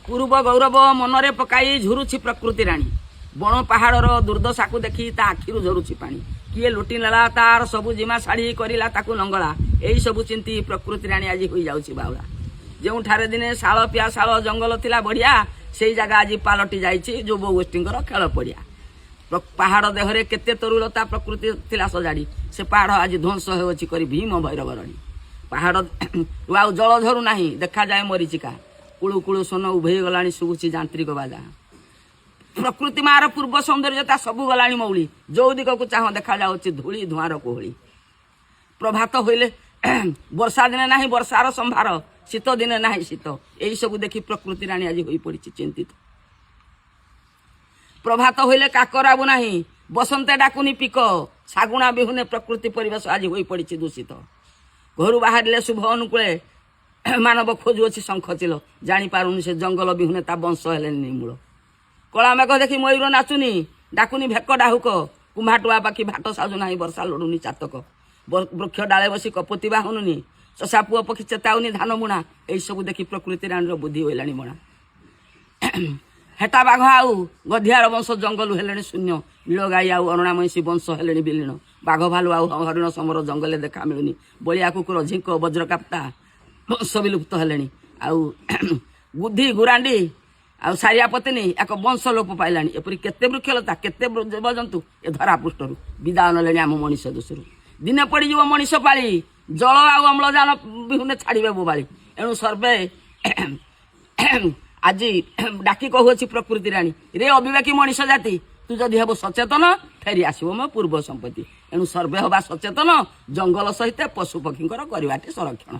पूर्व गौरव मनरे पकाई झुरुछि प्रकृति राणी बण पहाड़र दुर्दशा को देखी ता आखिरु झरुछि पानी किए लुटि नेला तार सबु जिमा शाढ़ी करला ताकू लंगला एई सबु चिंती प्रकृति राणी आज होई जाउछि बाउला जो ठारे दिने शाल पिया शाल जंगल थिला बढ़िया से जगह आज पालटि जाइछि युव गोष्ठींकर खेल पड़िया पहाड़ देहरे केते तरुलता प्रकृति थिला सजाड़ी से पहाड़ आज ध्वंस होछि करी भीम भैरव रणी पहाड़ आउ जल झरु नाही देखा जाए मरीचिका कुळु कुळु सोन उभे गलानी सुगुछि जांत्रिक बाजा प्रकृति मार पूर्व सौंदर्यता सबु गलानी मौली जो दिग को चाह देखा जाउछि धूली धुआर कोहली प्रभात होइले वर्षा दिने नाही वर्षार संभार शीत दिने नाही शीत एई सब देखी प्रकृति राणी आज होई पड़िछि चिंतित प्रभात होइले काकराबु नाही बसंते डाकुनी पिक सागुणा बिहुने प्रकृति परिवेश आज होई पड़िछि दूषित घर बाहर शुभ अनुकूले मानव खोजु अच्छी शंख चिल जानी पारुनी से जंगल बिहुने ता वंश हेले निमूल कला मेघ देखी मयूर नाचुनी डाकुनी भेक डाहुक कुम्भाटुआ पाखी भाट साजु नाही वर्षा लोडुनी चातक वृक्ष डाले बसी कपति बाहुनुनी चषा पुओ पक्षी चेताउनी धान बुणा यही सब देखी प्रकृति राणी बुद्धि होइलानी बणा हेटा बाघ आउ गधियार वंश जंगल हेले शून्य नील गाई आउ अरुणा महिषी वंश हेले विलीन बाघ भालू आउ हरिण समर जंगल देखा मिलुनी बलिया कुकुर झिंक वज्रकाप्ता वंश विलुप्त हेले आउ बुद्धि गुरांडी आउ सारिया पत्नी एक वंश लोप पाइलानी एपरी केते वृक्षलता केते जीवजंतु ए धरा पृष्ठरू विदाय नले आम मनीष दोषरू दिने पड़ी जीव मनीष पाली जल आउ अम्लजान बिहुने छाड़े बोबाली एणु सर्वे आज डाकी कहूँ प्रकृति राणी रे अविवेकी मनीष जाति तू जदि हेबु सचेतन फेरी आसो मो पूर्व संपत्ति एणु सर्वे हवा सचेतन जंगल सहित पशु पक्षी करवाटे संरक्षण।